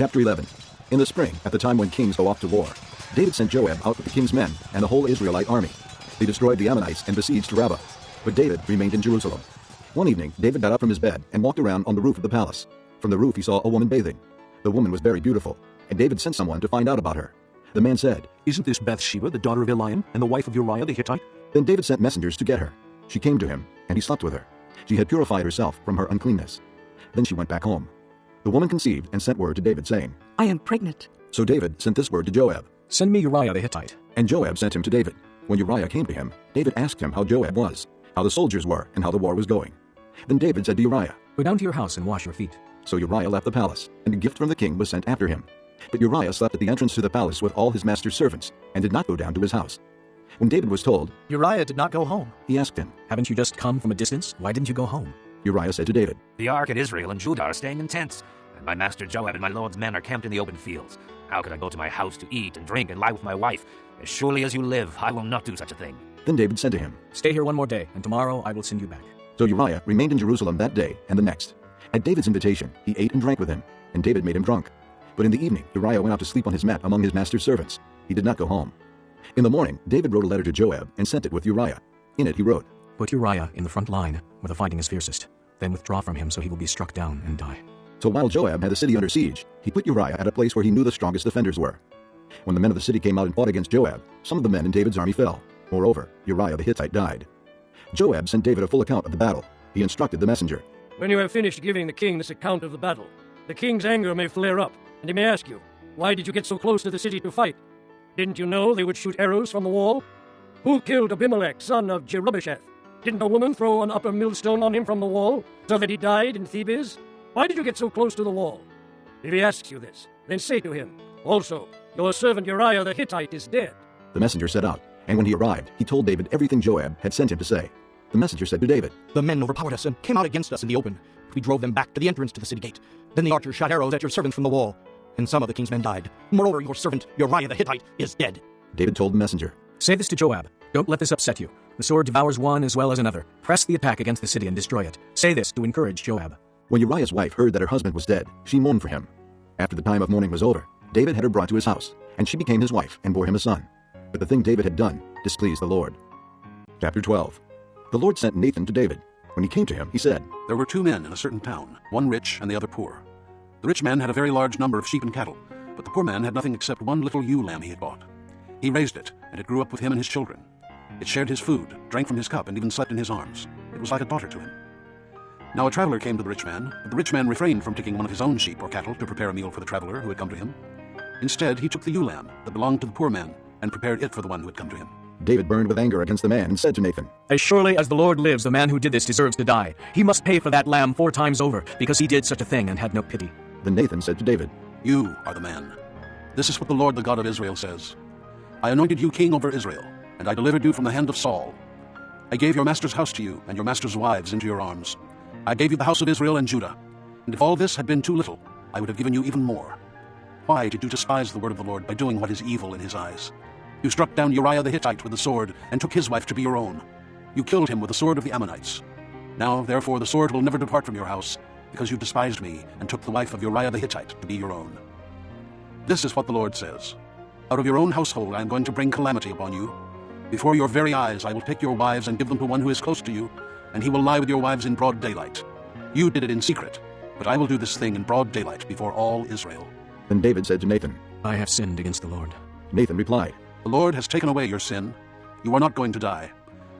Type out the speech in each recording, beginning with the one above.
Chapter 11. In the spring, at the time when kings go off to war, David sent Joab out with the king's men and the whole Israelite army. They destroyed the Ammonites and besieged Rabbah. But David remained in Jerusalem. One evening, David got up from his bed and walked around on the roof of the palace. From the roof he saw a woman bathing. The woman was very beautiful, and David sent someone to find out about her. The man said, "Isn't this Bathsheba, the daughter of Eliam, and the wife of Uriah the Hittite?" Then David sent messengers to get her. She came to him, and he slept with her. She had purified herself from her uncleanness. Then she went back home. The woman conceived and sent word to David, saying, "I am pregnant." So David sent this word to Joab. "Send me Uriah the Hittite." And Joab sent him to David. When Uriah came to him, David asked him how Joab was, how the soldiers were, and how the war was going. Then David said to Uriah, "Go down to your house and wash your feet." So Uriah left the palace, and a gift from the king was sent after him. But Uriah slept at the entrance to the palace with all his master's servants, and did not go down to his house. When David was told, Uriah did not go home. He asked him, "Haven't you just come from a distance? Why didn't you go home?" Uriah said to David, "The ark and Israel and Judah are staying in tents, and my master Joab and my lord's men are camped in the open fields. How could I go to my house to eat and drink and lie with my wife? As surely as you live, I will not do such a thing." Then David said to him, "Stay here one more day, and tomorrow I will send you back." So Uriah remained in Jerusalem that day and the next. At David's invitation, he ate and drank with him, and David made him drunk. But in the evening, Uriah went out to sleep on his mat among his master's servants. He did not go home. In the morning, David wrote a letter to Joab and sent it with Uriah. In it he wrote, "Put Uriah in the front line, where the fighting is fiercest. Then withdraw from him so he will be struck down and die." So while Joab had the city under siege, he put Uriah at a place where he knew the strongest defenders were. When the men of the city came out and fought against Joab, some of the men in David's army fell. Moreover, Uriah the Hittite died. Joab sent David a full account of the battle. He instructed the messenger, "When you have finished giving the king this account of the battle, the king's anger may flare up, and he may ask you, 'Why did you get so close to the city to fight? Didn't you know they would shoot arrows from the wall? Who killed Abimelech, son of Jerubbesheth? Didn't a woman throw an upper millstone on him from the wall, so that he died in Thebez? Why did you get so close to the wall?' If he asks you this, then say to him, 'Also, your servant Uriah the Hittite is dead.'" The messenger set out, and when he arrived, he told David everything Joab had sent him to say. The messenger said to David, "The men overpowered us and came out against us in the open. We drove them back to the entrance to the city gate. Then the archers shot arrows at your servants from the wall, and some of the king's men died. Moreover, your servant Uriah the Hittite is dead." David told the messenger, "Say this to Joab. Don't let this upset you. The sword devours one as well as another. Press the attack against the city and destroy it. Say this to encourage Joab." When Uriah's wife heard that her husband was dead, she mourned for him. After the time of mourning was over, David had her brought to his house, and she became his wife and bore him a son. But the thing David had done displeased the Lord. Chapter 12. The Lord sent Nathan to David. When he came to him, he said, There were 2 men in a certain town, one rich and the other poor. The rich man had a very large number of sheep and cattle, but the poor man had nothing except one little ewe lamb he had bought. He raised it, and it grew up with him and his children. It shared his food, drank from his cup, and even slept in his arms. It was like a daughter to him. Now a traveler came to the rich man, but the rich man refrained from taking one of his own sheep or cattle to prepare a meal for the traveler who had come to him. Instead, he took the ewe lamb that belonged to the poor man and prepared it for the one who had come to him. David burned with anger against the man and said to Nathan, "As surely as the Lord lives, the man who did this deserves to die. He must pay for that lamb 4 times over, because he did such a thing and had no pity." Then Nathan said to David, You are the man. This is what the Lord, the God of Israel, says. I anointed you king over Israel, and I delivered you from the hand of Saul. I gave your master's house to you and your master's wives into your arms. I gave you the house of Israel and Judah. And if all this had been too little, I would have given you even more. Why did you despise the word of the Lord by doing what is evil in his eyes? You struck down Uriah the Hittite with the sword and took his wife to be your own. You killed him with the sword of the Ammonites. Now, therefore, the sword will never depart from your house, because you despised me and took the wife of Uriah the Hittite to be your own. This is what the Lord says. Out of your own household I am going to bring calamity upon you. Before your very eyes I will take your wives and give them to one who is close to you, and he will lie with your wives in broad daylight. You did it in secret, but I will do this thing in broad daylight before all Israel." Then David said to Nathan, "I have sinned against the Lord." Nathan replied, The Lord has taken away your sin. You are not going to die.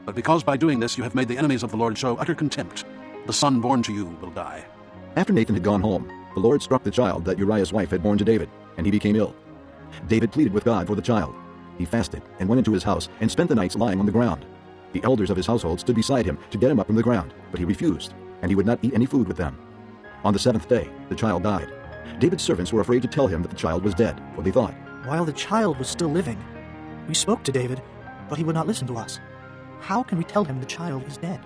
But because by doing this you have made the enemies of the Lord show utter contempt, the son born to you will die. After Nathan had gone home, the Lord struck the child that Uriah's wife had borne to David, and he became ill. David pleaded with God for the child. He fasted and went into his house and spent the nights lying on the ground. The elders of his household stood beside him to get him up from the ground, but he refused, and he would not eat any food with them. On the 7th day, the child died. David's servants were afraid to tell him that the child was dead, for they thought, While the child was still living, we spoke to David, but he would not listen to us. How can we tell him the child is dead?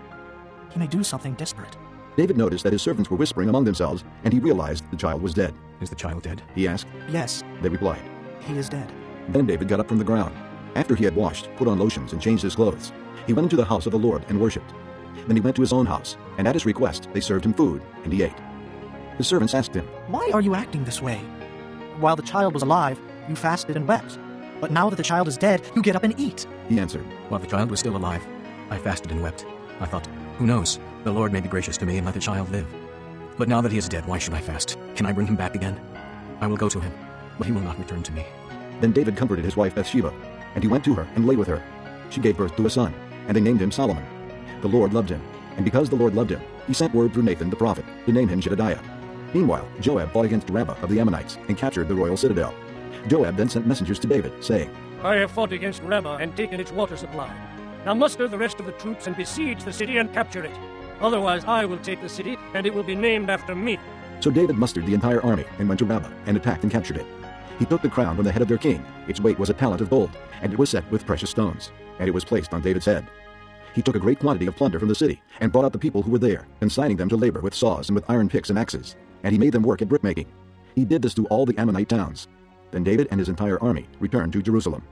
He may do something desperate. David noticed that his servants were whispering among themselves, and he realized the child was dead. "Is the child dead?" He asked. Yes, They replied. he is dead. Then David got up from the ground. After he had washed, put on lotions, and changed his clothes, he went into the house of the Lord and worshipped. Then he went to his own house, and at his request they served him food, and he ate. His servants asked him, Why are you acting this way? While the child was alive, you fasted and wept. But now that the child is dead, you get up and eat. He answered, While the child was still alive, I fasted and wept. I thought, who knows, the Lord may be gracious to me and let the child live. But now that he is dead, why should I fast? Can I bring him back again? I will go to him, but he will not return to me. Then David comforted his wife Bathsheba, and he went to her and lay with her. She gave birth to a son, and they named him Solomon. The Lord loved him, and because the Lord loved him, he sent word through Nathan the prophet to name him Jedediah. Meanwhile, Joab fought against Rabbah of the Ammonites and captured the royal citadel. Joab then sent messengers to David, saying, I have fought against Rabbah and taken its water supply. Now muster the rest of the troops and besiege the city and capture it. Otherwise I will take the city, and it will be named after me. So David mustered the entire army and went to Rabbah and attacked and captured it. He took the crown from the head of their king. Its weight was a talent of gold, and it was set with precious stones, and it was placed on David's head. He took a great quantity of plunder from the city, and brought out the people who were there, consigning them to labor with saws and with iron picks and axes, and he made them work at brickmaking. He did this to all the Ammonite towns. Then David and his entire army returned to Jerusalem.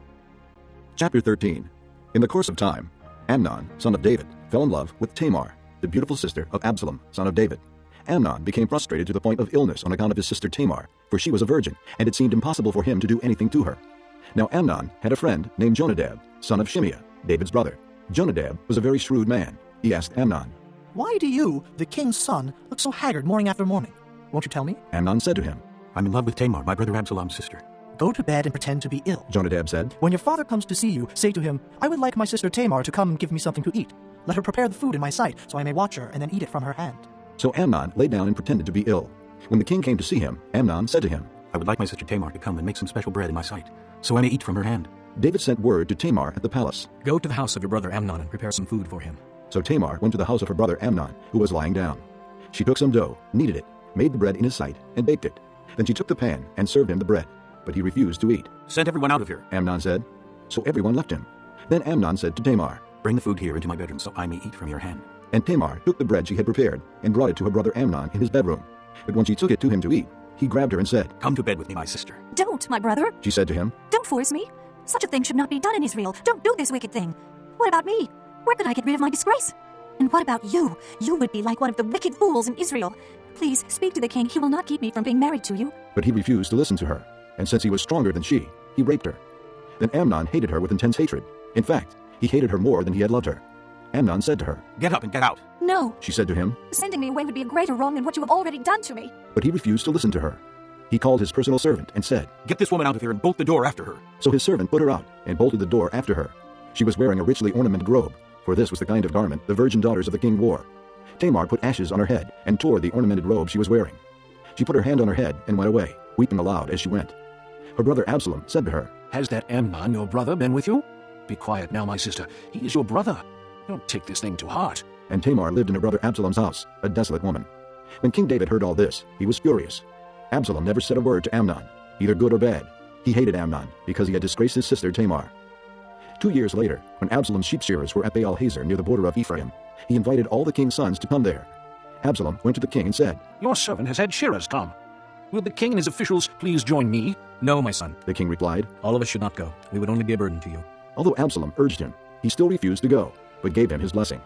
Chapter 13. In the course of time, Amnon, son of David, fell in love with Tamar, the beautiful sister of Absalom, son of David. Amnon became frustrated to the point of illness on account of his sister Tamar, for she was a virgin, and it seemed impossible for him to do anything to her. Now Amnon had a friend named Jonadab, son of Shimeah, David's brother. Jonadab was a very shrewd man. He asked Amnon, Why do you, the king's son, look so haggard morning after morning? Won't you tell me? Amnon said to him, I'm in love with Tamar, my brother Absalom's sister. Go to bed and pretend to be ill. Jonadab said. When your father comes to see you, say to him, I would like my sister Tamar to come and give me something to eat. Let her prepare the food in my sight, so I may watch her and then eat it from her hand. So Amnon lay down and pretended to be ill. When the king came to see him, Amnon said to him, I would like my sister Tamar to come and make some special bread in my sight, so I may eat from her hand. David sent word to Tamar at the palace. Go to the house of your brother Amnon and prepare some food for him. So Tamar went to the house of her brother Amnon, who was lying down. She took some dough, kneaded it, made the bread in his sight, and baked it. Then she took the pan and served him the bread, but he refused to eat. Send everyone out of here, Amnon said. So everyone left him. Then Amnon said to Tamar, Bring the food here into my bedroom, so I may eat from your hand. And Tamar took the bread she had prepared and brought it to her brother Amnon in his bedroom. But when she took it to him to eat, he grabbed her and said, Come to bed with me, my sister. Don't, my brother. She said to him, Don't force me. Such a thing should not be done in Israel. Don't do this wicked thing. What about me? Where could I get rid of my disgrace? And what about you? You would be like one of the wicked fools in Israel. Please, speak to the king. He will not keep me from being married to you. But he refused to listen to her, and since he was stronger than she, he raped her. Then Amnon hated her with intense hatred. In fact, he hated her more than he had loved her. Amnon said to her, Get up and get out. No. She said to him, Sending me away would be a greater wrong than what you have already done to me. But he refused to listen to her. He called his personal servant and said, Get this woman out of here and bolt the door after her. So his servant put her out and bolted the door after her. She was wearing a richly ornamented robe, for this was the kind of garment the virgin daughters of the king wore. Tamar put ashes on her head and tore the ornamented robe she was wearing. She put her hand on her head and went away, weeping aloud as she went. Her brother Absalom said to her, Has that Amnon, your brother, been with you? Be quiet now, my sister. He is your brother. Don't take this thing to heart. And Tamar lived in her brother Absalom's house, a desolate woman. When King David heard all this, he was furious. Absalom never said a word to Amnon, either good or bad. He hated Amnon because he had disgraced his sister Tamar. 2 years later, when Absalom's sheep shearers were at Baal-Hazor near the border of Ephraim, he invited all the king's sons to come there. Absalom went to the king and said, Your servant has had shearers come. Will the king and his officials please join me? No, my son. The king replied. All of us should not go. We would only be a burden to you. Although Absalom urged him, he still refused to go, but gave him his blessing.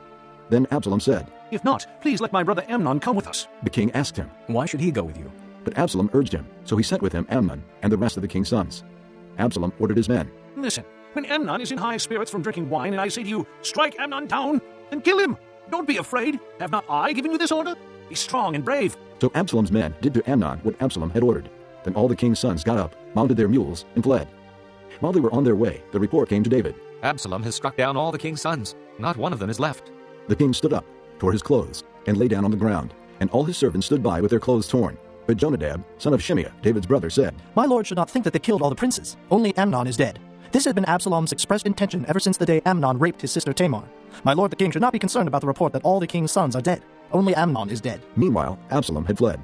Then Absalom said, If not, please let my brother Amnon come with us. The king asked him. Why should he go with you? But Absalom urged him, so he sent with him Amnon and the rest of the king's sons. Absalom ordered his men. Listen, when Amnon is in high spirits from drinking wine, and I say to you, Strike Amnon down and kill him. Don't be afraid. Have not I given you this order? Be strong and brave. So Absalom's men did to Amnon what Absalom had ordered. Then all the king's sons got up, mounted their mules, and fled. While they were on their way, the report came to David. Absalom has struck down all the king's sons. Not one of them is left. The king stood up, tore his clothes, and lay down on the ground, and all his servants stood by with their clothes torn. But Jonadab, son of Shimeah, David's brother, said, My lord should not think that they killed all the princes. Only Amnon is dead. This has been Absalom's expressed intention ever since the day Amnon raped his sister Tamar. My lord the king should not be concerned about the report that all the king's sons are dead. Only Amnon is dead. Meanwhile, Absalom had fled.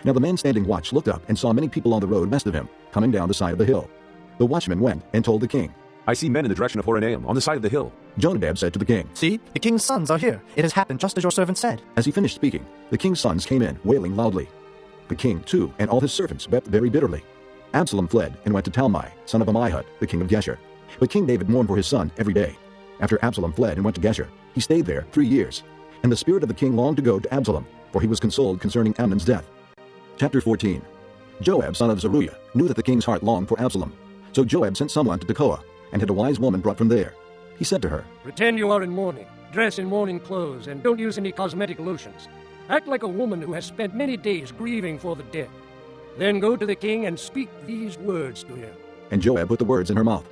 Now the man standing watch looked up and saw many people on the road west of him, coming down the side of the hill. The watchman went and told the king, I see men in the direction of Horonaim, on the side of the hill. Jonadab said to the king, See, the king's sons are here. It has happened just as your servant said. As he finished speaking, the king's sons came in, wailing loudly. The king, too, and all his servants wept very bitterly. Absalom fled and went to Talmai, son of Ammihud, the king of Geshur. But King David mourned for his son every day. After Absalom fled and went to Geshur, he stayed there 3 years. And the spirit of the king longed to go to Absalom, for he was consoled concerning Amnon's death. Chapter 14. Joab, son of Zeruiah, knew that the king's heart longed for Absalom. So Joab sent someone to Tekoa, and had a wise woman brought from there. He said to her, Pretend you are in mourning, dress in mourning clothes, and don't use any cosmetic lotions. Act like a woman who has spent many days grieving for the dead. Then go to the king and speak these words to him. And Joab put the words in her mouth.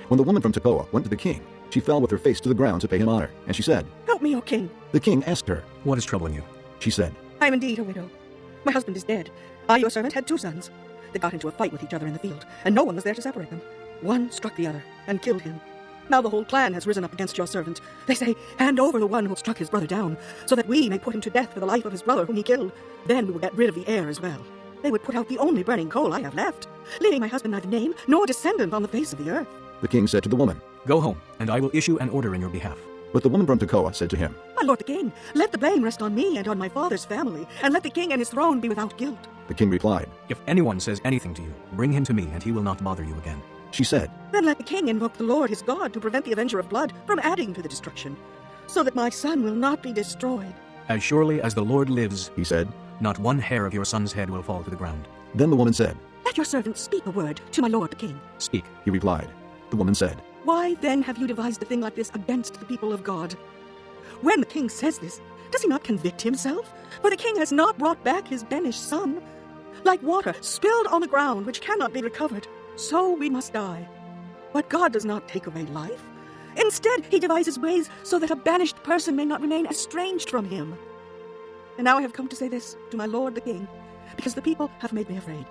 When the woman from Tekoa went to the king, she fell with her face to the ground to pay him honor, and she said, Help me, O king. The king asked her. What is troubling you? She said, I am indeed a widow. My husband is dead. I, your servant, had 2 sons. They got into a fight with each other in the field, and no one was there to separate them. One struck the other and killed him. Now the whole clan has risen up against your servant. They say, Hand over the one who struck his brother down, so that we may put him to death for the life of his brother whom he killed. Then we will get rid of the heir as well. They would put out the only burning coal I have left, leaving my husband neither name nor descendant on the face of the earth. The king said to the woman, Go home, and I will issue an order in your behalf. But the woman from Tekoa said to him, My lord the king, let the blame rest on me and on my father's family, and let the king and his throne be without guilt. The king replied, If anyone says anything to you, bring him to me, and he will not bother you again. She said, Then let the king invoke the Lord his God to prevent the avenger of blood from adding to the destruction, so that my son will not be destroyed. As surely as the Lord lives, he said, not one hair of your son's head will fall to the ground. Then the woman said, Let your servant speak a word to my lord the king. Speak. He replied. The woman said, Why then have you devised a thing like this against the people of God? When the king says this, does he not convict himself? For the king has not brought back his banished son. Like water spilled on the ground which cannot be recovered, so we must die. But God does not take away life. Instead, he devises ways so that a banished person may not remain estranged from him. And now I have come to say this to my lord the king, because the people have made me afraid.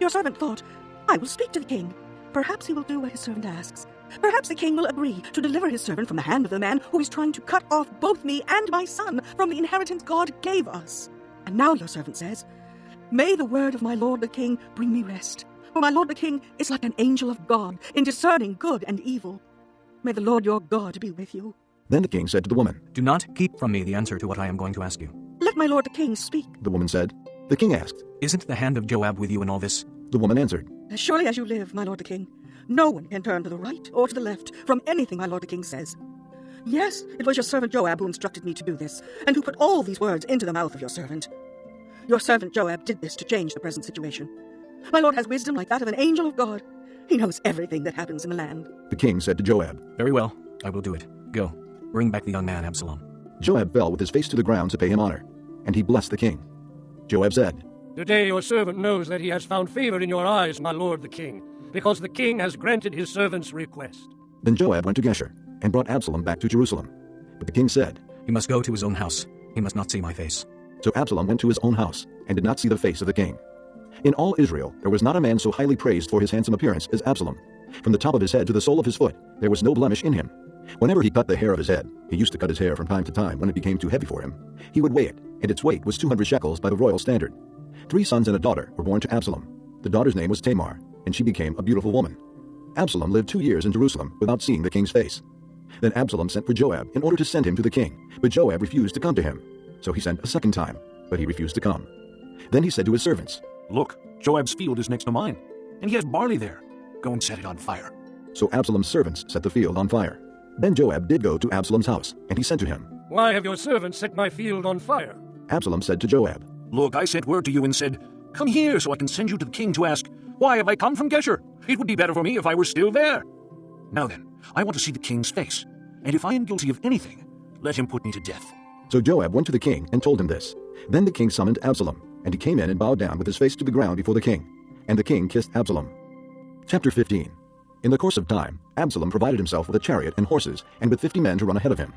Your servant thought, I will speak to the king. Perhaps he will do what his servant asks. Perhaps the king will agree to deliver his servant from the hand of the man who is trying to cut off both me and my son from the inheritance God gave us. And now your servant says, May the word of my lord the king bring me rest. For my lord the king is like an angel of God in discerning good and evil. May the Lord your God be with you. Then the king said to the woman, Do not keep from me the answer to what I am going to ask you. Let my lord the king speak. The woman said. The king asked, Isn't the hand of Joab with you in all this? The woman answered, As surely as you live, my lord the king, no one can turn to the right or to the left from anything my lord the king says. Yes, it was your servant Joab who instructed me to do this, and who put all these words into the mouth of your servant. Your servant Joab did this to change the present situation. My lord has wisdom like that of an angel of God. He knows everything that happens in the land. The king said to Joab, Very well, I will do it. Go, bring back the young man Absalom. Joab fell with his face to the ground to pay him honor, and he blessed the king. Joab said, Today your servant knows that he has found favor in your eyes, my lord the king, because the king has granted his servant's request. Then Joab went to Geshur, and brought Absalom back to Jerusalem. But the king said, He must go to his own house. He must not see my face. So Absalom went to his own house, and did not see the face of the king. In all Israel there was not a man so highly praised for his handsome appearance as Absalom. From the top of his head to the sole of his foot there was no blemish in him. Whenever he cut the hair of his head, he used to cut his hair from time to time when it became too heavy for him, he would weigh it, and its weight was 200 shekels by the royal standard. 3 sons and a daughter were born to Absalom. The daughter's name was Tamar, and she became a beautiful woman. Absalom lived 2 years in Jerusalem without seeing the king's face. Then Absalom sent for Joab in order to send him to the king, but Joab refused to come to him. So he sent a second time, but he refused to come. Then he said to his servants, Look, Joab's field is next to mine, and he has barley there. Go and set it on fire. So Absalom's servants set the field on fire. Then Joab did go to Absalom's house, and he said to him, Why have your servants set my field on fire? Absalom said to Joab, Look, I sent word to you and said, Come here so I can send you to the king to ask, Why have I come from Geshur? It would be better for me if I were still there. Now then, I want to see the king's face, and if I am guilty of anything, let him put me to death. So Joab went to the king and told him this. Then the king summoned Absalom, and he came in and bowed down with his face to the ground before the king. And the king kissed Absalom. Chapter 15. In the course of time, Absalom provided himself with a chariot and horses, and with 50 men to run ahead of him.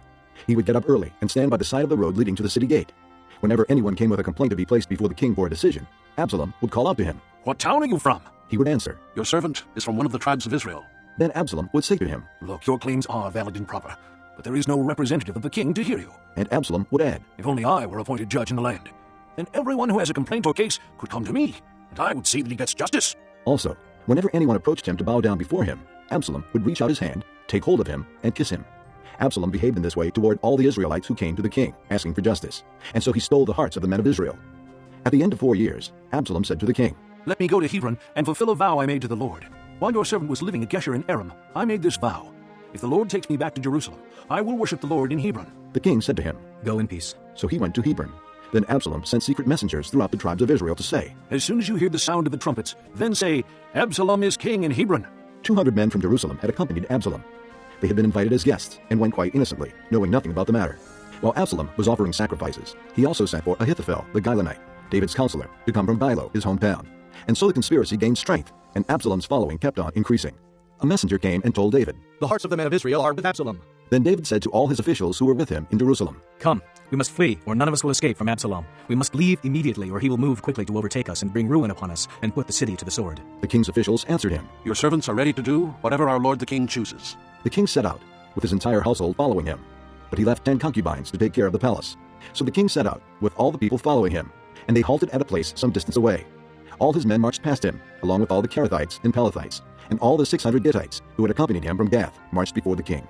He would get up early and stand by the side of the road leading to the city gate. Whenever anyone came with a complaint to be placed before the king for a decision, Absalom would call out to him. What town are you from? He would answer, Your servant is from one of the tribes of Israel. Then Absalom would say to him, Look, your claims are valid and proper, but there is no representative of the king to hear you. And Absalom would add, If only I were appointed judge in the land, then everyone who has a complaint or case could come to me, and I would see that he gets justice. Also, whenever anyone approached him to bow down before him, Absalom would reach out his hand, take hold of him, and kiss him. Absalom behaved in this way toward all the Israelites who came to the king, asking for justice, and so he stole the hearts of the men of Israel. At the end of 4 years, Absalom said to the king, Let me go to Hebron and fulfill a vow I made to the Lord. While your servant was living at Geshur in Aram, I made this vow. If the Lord takes me back to Jerusalem, I will worship the Lord in Hebron. The king said to him, Go in peace. So he went to Hebron. Then Absalom sent secret messengers throughout the tribes of Israel to say, As soon as you hear the sound of the trumpets, then say, Absalom is king in Hebron. 200 men from Jerusalem had accompanied Absalom. They had been invited as guests and went quite innocently, knowing nothing about the matter. While Absalom was offering sacrifices, he also sent for Ahithophel the Gilonite, David's counselor, to come from Gilo, his hometown. And so the conspiracy gained strength, and Absalom's following kept on increasing. A messenger came and told David, The hearts of the men of Israel are with Absalom. Then David said to all his officials who were with him in Jerusalem, Come, we must flee, or none of us will escape from Absalom. We must leave immediately, or he will move quickly to overtake us and bring ruin upon us and put the city to the sword. The king's officials answered him, Your servants are ready to do whatever our lord the king chooses. The king set out, with his entire household following him. But he left 10 concubines to take care of the palace. So the king set out, with all the people following him, and they halted at a place some distance away. All his men marched past him, along with all the Kerethites and Pelethites, and all the 600 Gittites who had accompanied him from Gath marched before the king.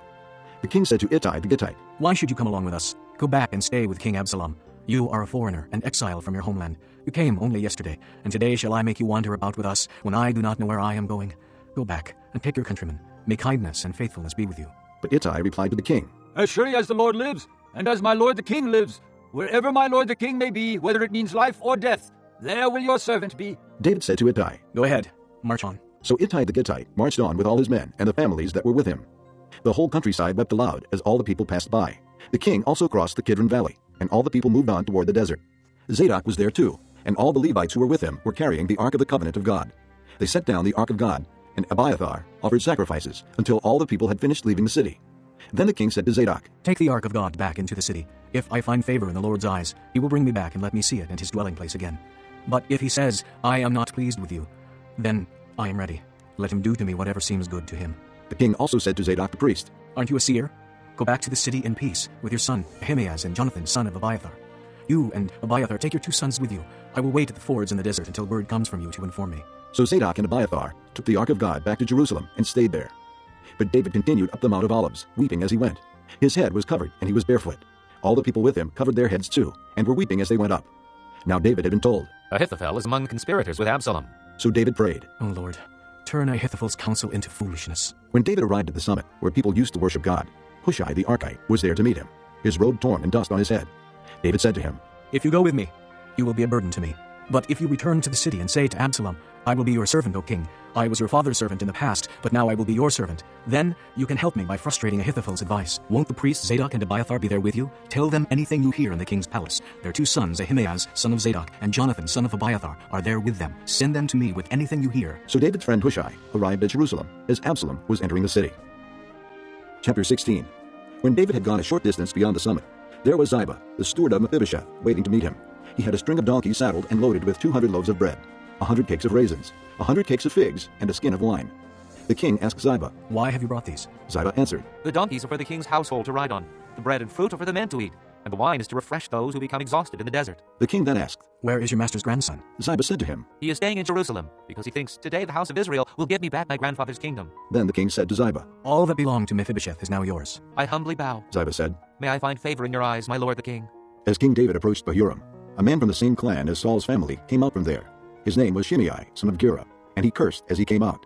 The king said to Ittai the Gittite, Why should you come along with us? Go back and stay with King Absalom. You are a foreigner, an exile from your homeland. You came only yesterday, and today shall I make you wander about with us, when I do not know where I am going? Go back, and take your countrymen. May kindness and faithfulness be with you. But Ittai replied to the king, As surely as the Lord lives, and as my lord the king lives, wherever my lord the king may be, whether it means life or death, there will your servant be. David said to Ittai, Go ahead, march on. So Ittai the Gittite marched on with all his men and the families that were with him. The whole countryside wept aloud as all the people passed by. The king also crossed the Kidron Valley, and all the people moved on toward the desert. Zadok was there too, and all the Levites who were with him were carrying the Ark of the Covenant of God. They set down the Ark of God, and Abiathar offered sacrifices until all the people had finished leaving the city. Then the king said to Zadok, Take the Ark of God back into the city. If I find favor in the Lord's eyes, he will bring me back and let me see it and his dwelling place again. But if he says, I am not pleased with you, then I am ready. Let him do to me whatever seems good to him. The king also said to Zadok the priest, Aren't you a seer? Go back to the city in peace with your son Ahimaaz and Jonathan, son of Abiathar. You and Abiathar take your 2 sons with you. I will wait at the fords in the desert until word comes from you to inform me. So Zadok and Abiathar took the Ark of God back to Jerusalem and stayed there. But David continued up the Mount of Olives, weeping as he went. His head was covered, and he was barefoot. All the people with him covered their heads too, and were weeping as they went up. Now David had been told, Ahithophel is among the conspirators with Absalom. So David prayed. O Lord, turn Ahithophel's counsel into foolishness. When David arrived at the summit, where people used to worship God, Hushai the Archite was there to meet him, his robe torn and dust on his head. David said to him, If you go with me, you will be a burden to me. But if you return to the city and say to Absalom, I will be your servant, O king. I was your father's servant in the past, but now I will be your servant. Then you can help me by frustrating Ahithophel's advice. Won't the priests Zadok and Abiathar be there with you? Tell them anything you hear in the king's palace. Their 2 sons, Ahimaaz, son of Zadok, and Jonathan, son of Abiathar, are there with them. Send them to me with anything you hear. So David's friend Hushai arrived at Jerusalem as Absalom was entering the city. Chapter 16. When David had gone a short distance beyond the summit, there was Ziba, the steward of Mephibosheth, waiting to meet him. He had a string of donkeys saddled and loaded with 200 loaves of bread, 100 cakes of raisins, 100 cakes of figs, and a skin of wine. The king asked Ziba, Why have you brought these? Ziba answered, The donkeys are for the king's household to ride on. The bread and fruit are for the men to eat, and the wine is to refresh those who become exhausted in the desert. The king then asked, Where is your master's grandson? Ziba said to him, He is staying in Jerusalem, because he thinks, Today the house of Israel will give me back my grandfather's kingdom. Then the king said to Ziba, All that belonged to Mephibosheth is now yours. I humbly bow. Ziba said, May I find favor in your eyes, my lord the king. As King David approached Bahurim, a man from the same clan as Saul's family came out from there. His name was Shimei, son of Gera, and he cursed as he came out.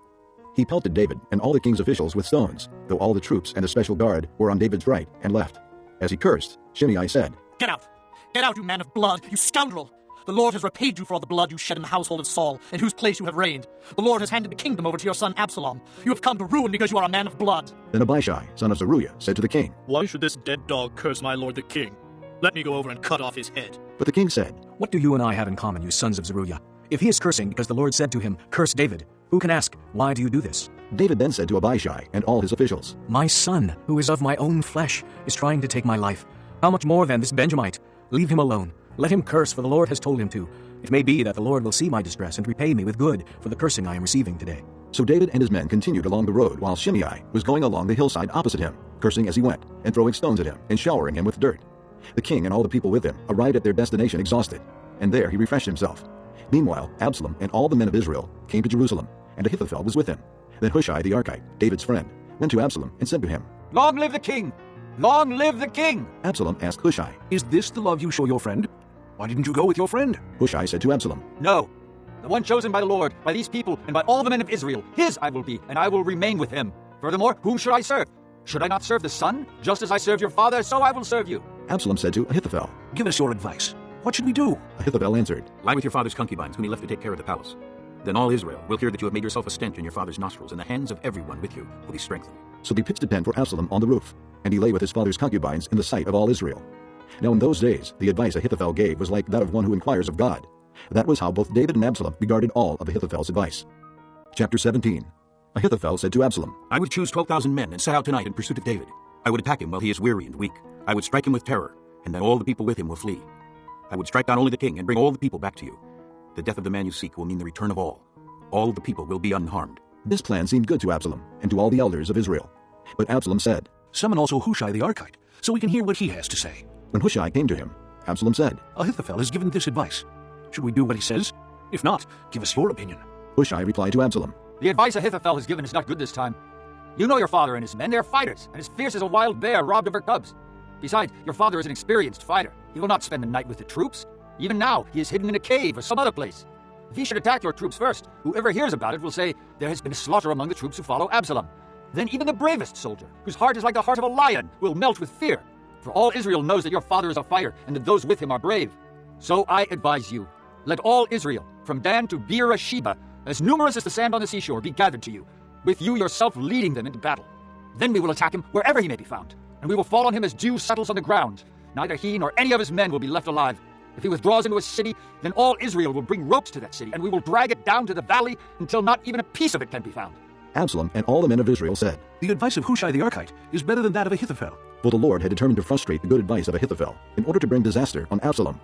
He pelted David and all the king's officials with stones, though all the troops and the special guard were on David's right, and left. As he cursed, Shimei said, Get out! Get out, you man of blood, you scoundrel! The Lord has repaid you for all the blood you shed in the household of Saul, in whose place you have reigned. The Lord has handed the kingdom over to your son Absalom. You have come to ruin because you are a man of blood. Then Abishai, son of Zeruiah, said to the king, Why should this dead dog curse my lord the king? Let me go over and cut off his head. But the king said, What do you and I have in common, you sons of Zeruiah? If he is cursing because the Lord said to him, Curse David, who can ask, Why do you do this? David then said to Abishai and all his officials, My son, who is of my own flesh, is trying to take my life. How much more then this Benjamite? Leave him alone. Let him curse, for the Lord has told him to. It may be that the Lord will see my distress and repay me with good for the cursing I am receiving today. So David and his men continued along the road while Shimei was going along the hillside opposite him, cursing as he went, and throwing stones at him, and showering him with dirt. The king and all the people with him arrived at their destination exhausted, and there he refreshed himself. Meanwhile, Absalom and all the men of Israel came to Jerusalem, and Ahithophel was with him. Then Hushai the Archite, David's friend, went to Absalom and said to him, Long live the king! Long live the king! Absalom asked Hushai, Is this the love you show your friend? Why didn't you go with your friend? Hushai said to Absalom, No. The one chosen by the Lord, by these people, and by all the men of Israel, his I will be, and I will remain with him. Furthermore, whom should I serve? Should I not serve the son? Just as I served your father, so I will serve you. Absalom said to Ahithophel, Give us your advice. What should we do? Ahithophel answered, Lie with your father's concubines whom he left to take care of the palace. Then all Israel will hear that you have made yourself a stench in your father's nostrils, and the hands of everyone with you will be strengthened. So they pitched a tent for Absalom on the roof, and he lay with his father's concubines in the sight of all Israel. Now in those days the advice Ahithophel gave was like that of one who inquires of God. That was how both David and Absalom regarded all of Ahithophel's advice. Chapter 17. Ahithophel said to Absalom, I would choose 12,000 men and set out tonight in pursuit of David. I would attack him while he is weary and weak. I would strike him with terror, and then all the people with him will flee. I would strike down only the king and bring all the people back to you. The death of the man you seek will mean the return of all. All the people will be unharmed. This plan seemed good to Absalom and to all the elders of Israel. But Absalom said, Summon also Hushai the Archite, so we can hear what he has to say. When Hushai came to him, Absalom said, Ahithophel has given this advice. Should we do what he says? If not, give us your opinion. Hushai replied to Absalom, The advice Ahithophel has given is not good this time. You know your father and his men. They are fighters, and as fierce as a wild bear robbed of her cubs. Besides, your father is an experienced fighter. He will not spend the night with the troops. Even now, he is hidden in a cave or some other place. If he should attack your troops first, whoever hears about it will say, There has been a slaughter among the troops who follow Absalom. Then even the bravest soldier, whose heart is like the heart of a lion, will melt with fear. For all Israel knows that your father is a fighter, and that those with him are brave. So I advise you, let all Israel, from Dan to Beersheba, as numerous as the sand on the seashore, be gathered to you, with you yourself leading them into battle. Then we will attack him wherever he may be found, and we will fall on him as dew settles on the ground. Neither he nor any of his men will be left alive. If he withdraws into a city, then all Israel will bring ropes to that city, and we will drag it down to the valley until not even a piece of it can be found. Absalom and all the men of Israel said, The advice of Hushai the Archite is better than that of Ahithophel. For the Lord had determined to frustrate the good advice of Ahithophel in order to bring disaster on Absalom.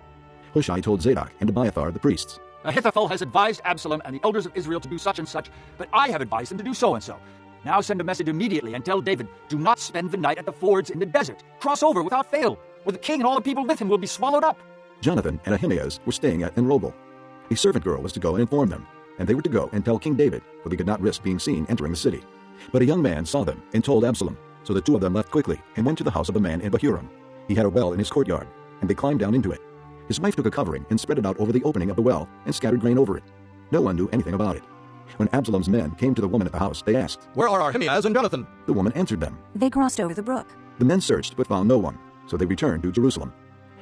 Hushai told Zadok and Abiathar the priests, Ahithophel has advised Absalom and the elders of Israel to do such and such, but I have advised them to do so and so. Now send a message immediately and tell David, Do not spend the night at the fords in the desert. Cross over without fail, or the king and all the people with him will be swallowed up. Jonathan and Ahimaaz were staying at Enrogel. A servant girl was to go and inform them, and they were to go and tell King David, for they could not risk being seen entering the city. But a young man saw them and told Absalom, so the two of them left quickly and went to the house of a man in Bahurim. He had a well in his courtyard, and they climbed down into it. His wife took a covering and spread it out over the opening of the well and scattered grain over it. No one knew anything about it. When Absalom's men came to the woman at the house, they asked, Where are Ahimaaz and Jonathan? The woman answered them. They crossed over the brook. The men searched but found no one, so they returned to Jerusalem.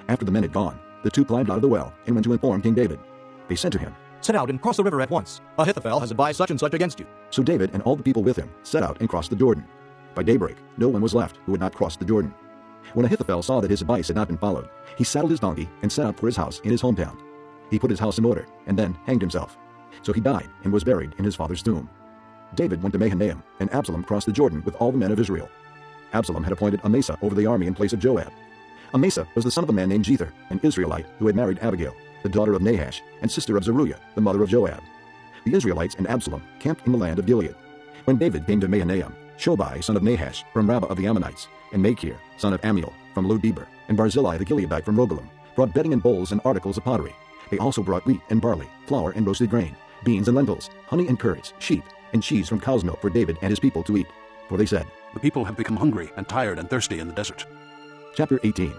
After the men had gone, the two climbed out of the well and went to inform King David. They said to him, Set out and cross the river at once. Ahithophel has advised such and such against you. So David and all the people with him set out and crossed the Jordan. By daybreak, no one was left who had not crossed the Jordan. When Ahithophel saw that his advice had not been followed, he saddled his donkey and set out for his house in his hometown. He put his house in order and then hanged himself. So he died and was buried in his father's tomb. David went to Mahanaim, and Absalom crossed the Jordan with all the men of Israel. Absalom had appointed Amasa over the army in place of Joab. Amasa was the son of a man named Jether, an Israelite who had married Abigail, the daughter of Nahash, and sister of Zeruiah, the mother of Joab. The Israelites and Absalom camped in the land of Gilead. When David came to Mahanaim, Shobai, son of Nahash, from Rabbah of the Ammonites, and Machir, son of Amiel, from Lo-debar, and Barzillai the Gileadite from Rogelim, brought bedding and bowls and articles of pottery. They also brought wheat and barley, flour and roasted grain, beans and lentils, honey and curds, sheep, and cheese from cow's milk for David and his people to eat. For they said, The people have become hungry and tired and thirsty in the desert. Chapter 18.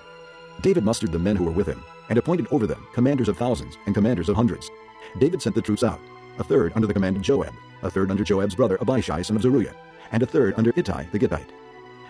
David mustered the men who were with him, and appointed over them commanders of thousands and commanders of hundreds. David sent the troops out, a third under the command of Joab, a third under Joab's brother Abishai son of Zeruiah, and a third under Ittai the Gittite.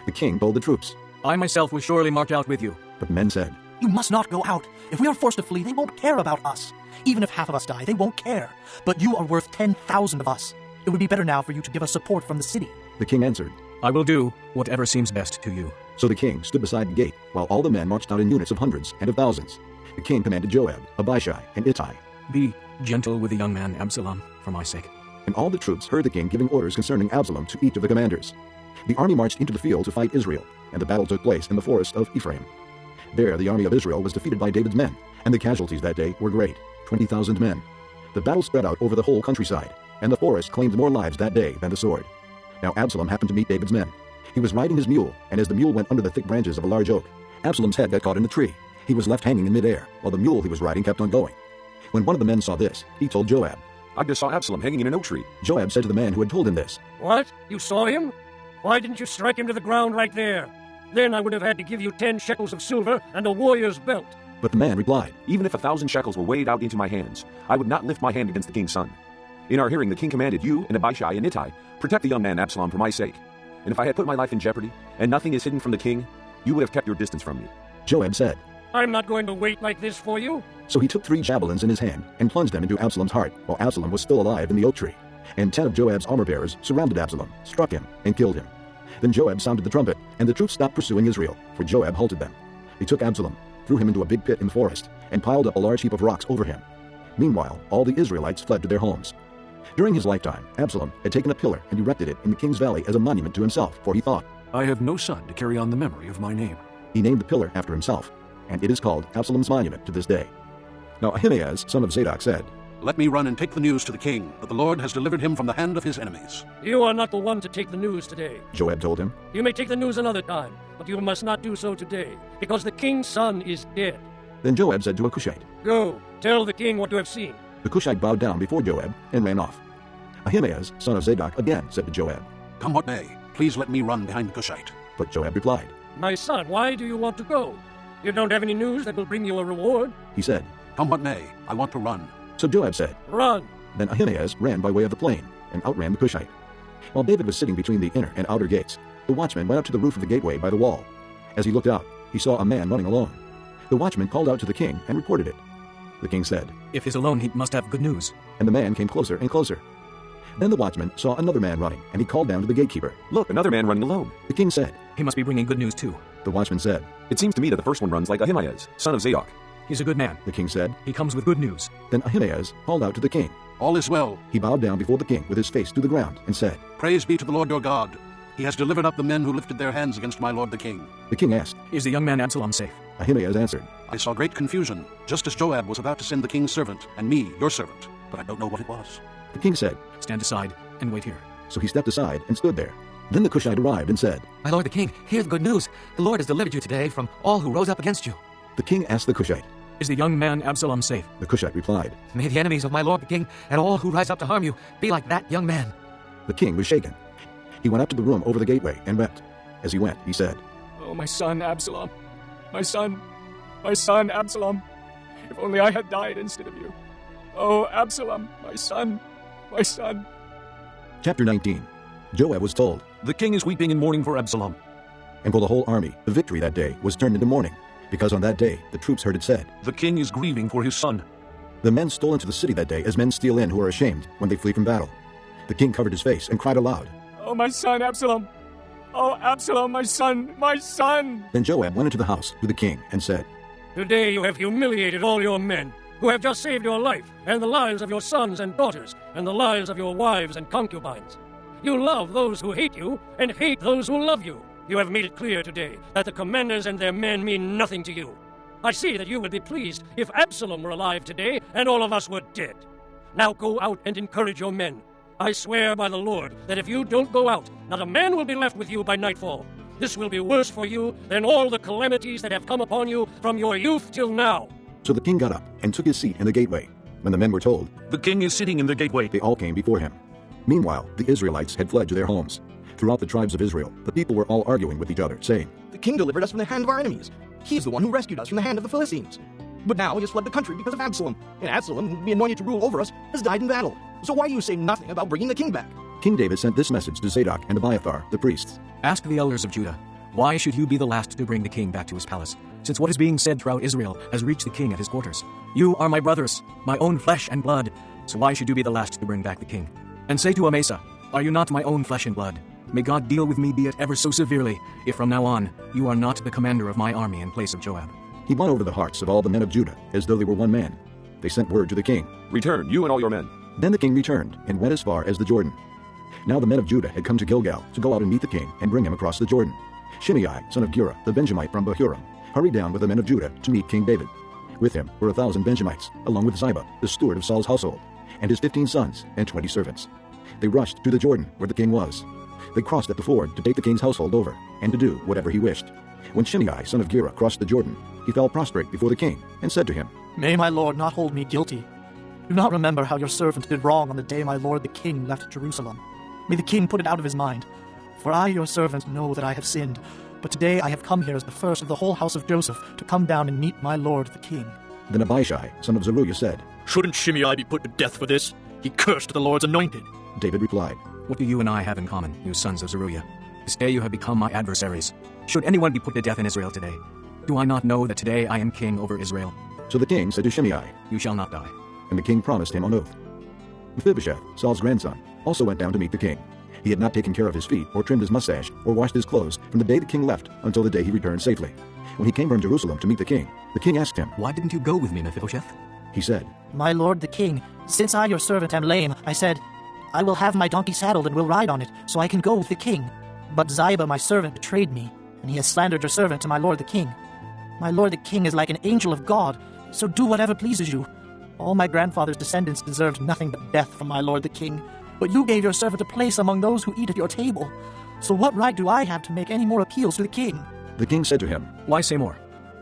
The king told the troops, I myself will surely march out with you. But men said, You must not go out. If we are forced to flee, they won't care about us. Even if half of us die, they won't care. But you are worth 10,000 of us. It would be better now for you to give us support from the city. The king answered, I will do whatever seems best to you. So the king stood beside the gate, while all the men marched out in units of hundreds and of thousands. The king commanded Joab, Abishai, and Ittai, Be gentle with the young man Absalom, for my sake. And all the troops heard the king giving orders concerning Absalom to each of the commanders. The army marched into the field to fight Israel, and the battle took place in the forest of Ephraim. There the army of Israel was defeated by David's men, and the casualties that day were great, 20,000 men. The battle spread out over the whole countryside, and the forest claimed more lives that day than the sword. Now Absalom happened to meet David's men. He was riding his mule, and as the mule went under the thick branches of a large oak, Absalom's head got caught in the tree. He was left hanging in midair, while the mule he was riding kept on going. When one of the men saw this, he told Joab. I just saw Absalom hanging in an oak tree. Joab said to the man who had told him this, What? You saw him? Why didn't you strike him to the ground right there? Then I would have had to give you 10 shekels of silver and a warrior's belt. But the man replied, Even if 1,000 shekels were weighed out into my hands, I would not lift my hand against the king's son. In our hearing the king commanded you and Abishai and Ittai, Protect the young man Absalom for my sake. And if I had put my life in jeopardy, and nothing is hidden from the king, you would have kept your distance from me. Joab said, I'm not going to wait like this for you. So he took 3 javelins in his hand and plunged them into Absalom's heart while Absalom was still alive in the oak tree. And 10 of Joab's armor-bearers surrounded Absalom, struck him, and killed him. Then Joab sounded the trumpet, and the troops stopped pursuing Israel, for Joab halted them. They took Absalom, threw him into a big pit in the forest, and piled up a large heap of rocks over him. Meanwhile, all the Israelites fled to their homes. During his lifetime, Absalom had taken a pillar and erected it in the king's valley as a monument to himself, for he thought, I have no son to carry on the memory of my name. He named the pillar after himself, and it is called Absalom's monument to this day. Now Ahimaaz, son of Zadok, said, Let me run and take the news to the king, that the Lord has delivered him from the hand of his enemies. You are not the one to take the news today. Joab told him. You may take the news another time, but you must not do so today, because the king's son is dead. Then Joab said to a Cushite, Go, tell the king what you have seen. The Cushite bowed down before Joab and ran off. Ahimaaz, son of Zadok, again said to Joab, Come what may, please let me run behind the Cushite. But Joab replied, My son, why do you want to go? You don't have any news that will bring you a reward? He said, Come what may, I want to run. So Joab said, Run. Then Ahimaaz ran by way of the plain and outran the Cushite. While David was sitting between the inner and outer gates, the watchman went up to the roof of the gateway by the wall. As he looked out, he saw a man running alone. The watchman called out to the king and reported it. The king said, If he's alone, he must have good news. And the man came closer and closer. Then the watchman saw another man running, and he called down to the gatekeeper. Look, another man running alone. The king said, He must be bringing good news too. The watchman said, It seems to me that the first one runs like Ahimaaz, son of Zadok. He's a good man. The king said, He comes with good news. Then Ahimaaz called out to the king. All is well. He bowed down before the king with his face to the ground and said, Praise be to the Lord your God. He has delivered up the men who lifted their hands against my lord the king. The king asked, Is the young man Absalom safe? Ahimaaz answered, I saw great confusion, just as Joab was about to send the king's servant, and me, your servant, but I don't know what it was. The king said, Stand aside and wait here. So he stepped aside and stood there. Then the Cushite arrived and said, My lord the king, hear the good news. The Lord has delivered you today from all who rose up against you. The king asked the Cushite, Is the young man Absalom safe? The Cushite replied, May the enemies of my lord the king and all who rise up to harm you be like that young man. The king was shaken. He went up to the room over the gateway and wept. As he went, he said, Oh, my son Absalom. My son Absalom. If only I had died instead of you. Oh, Absalom, my son. Chapter 19. Joab was told, The king is weeping and mourning for Absalom. And for the whole army, the victory that day was turned into mourning, because on that day the troops heard it said, The king is grieving for his son. The men stole into the city that day as men steal in who are ashamed when they flee from battle. The king covered his face and cried aloud, Oh, my son Absalom. Oh, Absalom, my son. Then Joab went into the house to the king and said, Today you have humiliated all your men, who have just saved your life, and the lives of your sons and daughters, and the lives of your wives and concubines. You love those who hate you, and hate those who love you. You have made it clear today that the commanders and their men mean nothing to you. I see that you would be pleased if Absalom were alive today, and all of us were dead. Now go out and encourage your men. I swear by the Lord that if you don't go out, not a man will be left with you by nightfall. This will be worse for you than all the calamities that have come upon you from your youth till now. So the king got up and took his seat in the gateway. When the men were told, The king is sitting in the gateway. They all came before him. Meanwhile, the Israelites had fled to their homes. Throughout the tribes of Israel, the people were all arguing with each other, saying, The king delivered us from the hand of our enemies. He is the one who rescued us from the hand of the Philistines. But now he has fled the country because of Absalom. And Absalom, who would be anointed to rule over us, has died in battle. So why do you say nothing about bringing the king back? King David sent this message to Zadok and Abiathar, the priests. Ask the elders of Judah, why should you be the last to bring the king back to his palace, since what is being said throughout Israel has reached the king at his quarters? You are my brothers, my own flesh and blood, so why should you be the last to bring back the king? And say to Amasa, Are you not my own flesh and blood? May God deal with me, be it ever so severely, if from now on you are not the commander of my army in place of Joab. He won over the hearts of all the men of Judah, as though they were one man. They sent word to the king, Return, you and all your men. Then the king returned and went as far as the Jordan. Now the men of Judah had come to Gilgal to go out and meet the king and bring him across the Jordan. Shimei, son of Gera, the Benjamite from Bahurim, hurried down with the men of Judah to meet King David. With him were 1,000 Benjamites, along with Ziba, the steward of Saul's household, and his 15 sons and 20 servants. They rushed to the Jordan where the king was. They crossed at the ford to take the king's household over, and to do whatever he wished. When Shimei, son of Gera, crossed the Jordan, he fell prostrate before the king, and said to him, May my lord not hold me guilty. Do not remember how your servant did wrong on the day my lord the king left Jerusalem. May the king put it out of his mind. For I, your servant, know that I have sinned. But today I have come here as the first of the whole house of Joseph to come down and meet my lord the king. Then Abishai, son of Zeruiah, said, Shouldn't Shimei be put to death for this? He cursed the Lord's anointed. David replied, What do you and I have in common, you sons of Zeruiah? This day you have become my adversaries. Should anyone be put to death in Israel today? Do I not know that today I am king over Israel? So the king said to Shimei, You shall not die. and the king promised him on oath. Mephibosheth, Saul's grandson, also went down to meet the king. He had not taken care of his feet, or trimmed his mustache, or washed his clothes from the day the king left until the day he returned safely. When he came from Jerusalem to meet the king asked him, Why didn't you go with me, Mephibosheth? He said, My lord the king, since I your servant am lame, I said, I will have my donkey saddled and will ride on it, so I can go with the king. But Ziba my servant betrayed me, and he has slandered your servant to my lord the king. My lord the king is like an angel of God, so do whatever pleases you. All my grandfather's descendants deserved nothing but death from my lord the king, but you gave your servant a place among those who eat at your table. So what right do I have to make any more appeals to the king? The king said to him, Why say more?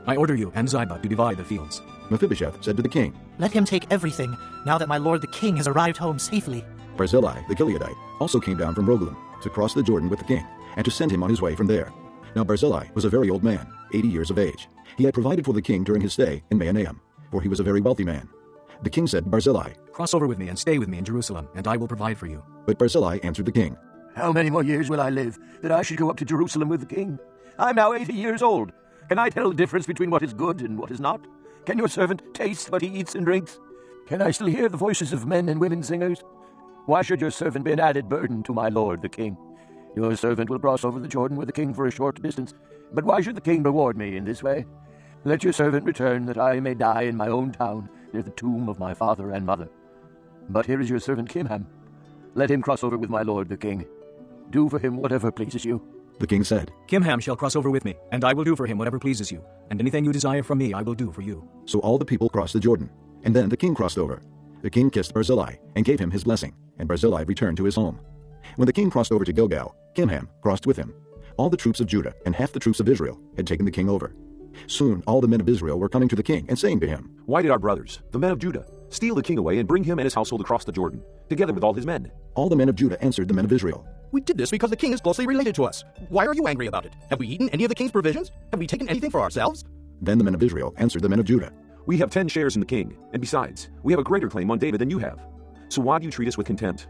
I order you and Ziba to divide the fields. Mephibosheth said to the king, Let him take everything, now that my lord the king has arrived home safely. Barzillai the Gileadite also came down from Rogelim to cross the Jordan with the king, and to send him on his way from there. Now Barzillai was a very old man, 80 years of age. He had provided for the king during his stay in Mahanaim, for he was a very wealthy man. The king said to Barzillai, Cross over with me and stay with me in Jerusalem, and I will provide for you. But Barzillai answered the king, How many more years will I live, that I should go up to Jerusalem with the king? I'm now 80 years old. Can I tell the difference between what is good and what is not? Can your servant taste what he eats and drinks? Can I still hear the voices of men and women singers? Why should your servant be an added burden to my lord the king? Your servant will cross over the Jordan with the king for a short distance, but why should the king reward me in this way? Let your servant return, that I may die in my own town, near the tomb of my father and mother. But here is your servant Kimham. Let him cross over with my lord the king. Do for him whatever pleases you. The king said, Kimham shall cross over with me, and I will do for him whatever pleases you, and anything you desire from me I will do for you. So all the people crossed the Jordan, and then the king crossed over. The king kissed Barzillai and gave him his blessing, and Barzillai returned to his home. When the king crossed over to Gilgal, Kimham crossed with him. All the troops of Judah and half the troops of Israel had taken the king over. Soon all the men of Israel were coming to the king and saying to him, Why did our brothers, the men of Judah, steal the king away and bring him and his household across the Jordan, together with all his men? All the men of Judah answered the men of Israel, We did this because the king is closely related to us. Why are you angry about it? Have we eaten any of the king's provisions? Have we taken anything for ourselves? Then the men of Israel answered the men of Judah, We have 10 shares in the king, and besides, we have a greater claim on David than you have. So why do you treat us with contempt?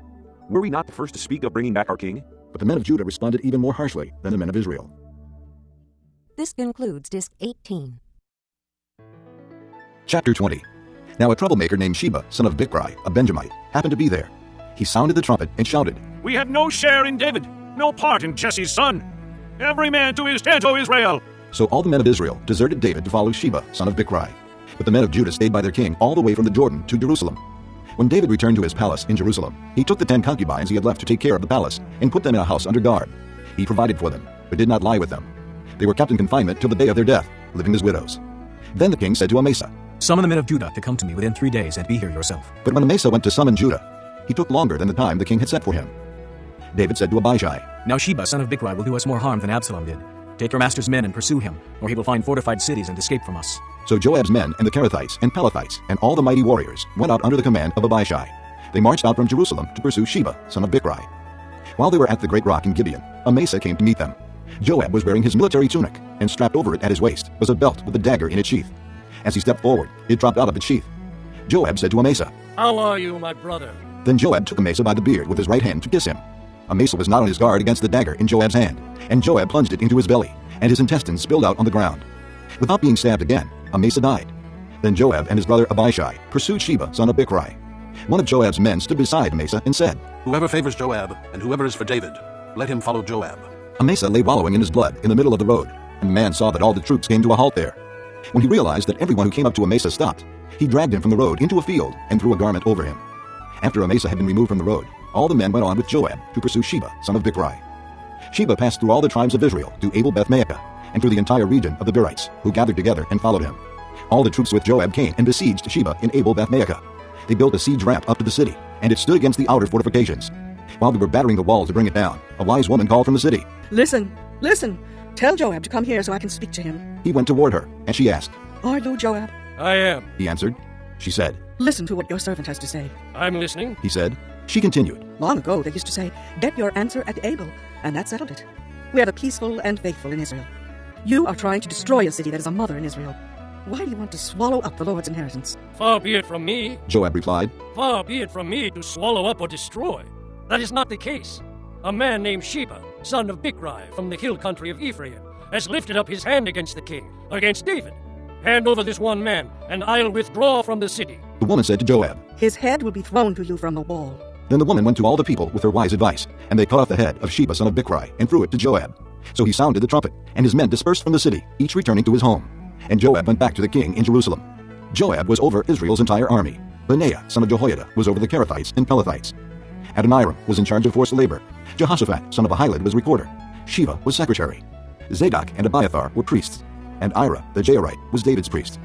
Were we not the first to speak of bringing back our king? But the men of Judah responded even more harshly than the men of Israel. This concludes Disc 18. Chapter 20. Now a troublemaker named Sheba, son of Bichri, a Benjamite, happened to be there. He sounded the trumpet and shouted, We have no share in David, no part in Jesse's son. Every man to his tent, O Israel. So all the men of Israel deserted David to follow Sheba, son of Bichri. But the men of Judah stayed by their king all the way from the Jordan to Jerusalem. When David returned to his palace in Jerusalem, he took the 10 concubines he had left to take care of the palace and put them in a house under guard. He provided for them, but did not lie with them. They were kept in confinement till the day of their death, living as widows. Then the king said to Amasa, Summon the men of Judah to come to me within 3 days, and be here yourself. But when Amasa went to summon Judah, he took longer than the time the king had set for him. David said to Abishai, Now Sheba, son of Bichri, will do us more harm than Absalom did. Take your master's men and pursue him, or he will find fortified cities and escape from us. So Joab's men and the Kerethites and Pelethites and all the mighty warriors went out under the command of Abishai. They marched out from Jerusalem to pursue Sheba, son of Bichri. While they were at the great rock in Gibeon, Amasa came to meet them. Joab was wearing his military tunic, and strapped over it at his waist was a belt with a dagger in its sheath. As he stepped forward, it dropped out of its sheath. Joab said to Amasa, How are you, my brother? Then Joab took Amasa by the beard with his right hand to kiss him. Amasa was not on his guard against the dagger in Joab's hand, and Joab plunged it into his belly, and his intestines spilled out on the ground. Without being stabbed again, Amasa died. Then Joab and his brother Abishai pursued Sheba, son of Bichri. One of Joab's men stood beside Amasa and said, Whoever favors Joab, and whoever is for David, let him follow Joab. Amasa lay wallowing in his blood in the middle of the road, and the man saw that all the troops came to a halt there. When he realized that everyone who came up to Amasa stopped, he dragged him from the road into a field and threw a garment over him. After Amasa had been removed from the road, all the men went on with Joab to pursue Sheba, son of Bichri. Sheba passed through all the tribes of Israel to Abel-Beth-maachah, and through the entire region of the Berites, who gathered together and followed him. All the troops with Joab came and besieged Sheba in Abel-Beth-maachah. They built a siege ramp up to the city, and it stood against the outer fortifications. While they were battering the wall to bring it down, a wise woman called from the city. Listen, listen. Tell Joab to come here so I can speak to him. He went toward her, and she asked, Are you Joab? I am. He answered. She said, Listen to what your servant has to say. I'm listening. He said. She continued, Long ago they used to say, Get your answer at Abel, and that settled it. We are the peaceful and faithful in Israel. You are trying to destroy a city that is a mother in Israel. Why do you want to swallow up the Lord's inheritance? Far be it from me. Joab replied. Far be it from me to swallow up or destroy. That is not the case. A man named Sheba, son of Bichri, from the hill country of Ephraim, has lifted up his hand against the king, against David. Hand over this one man, and I'll withdraw from the city." The woman said to Joab, His head will be thrown to you from the wall. Then the woman went to all the people with her wise advice, and they cut off the head of Sheba son of Bichri, and threw it to Joab. So he sounded the trumpet, and his men dispersed from the city, each returning to his home. And Joab went back to the king in Jerusalem. Joab was over Israel's entire army. Benaiah son of Jehoiada was over the Kerethites and Pelethites. Adoniram was in charge of forced labor. Jehoshaphat son of Ahilud was recorder. Sheva was secretary. Zadok and Abiathar were priests. And Ira the Jairite was David's priest.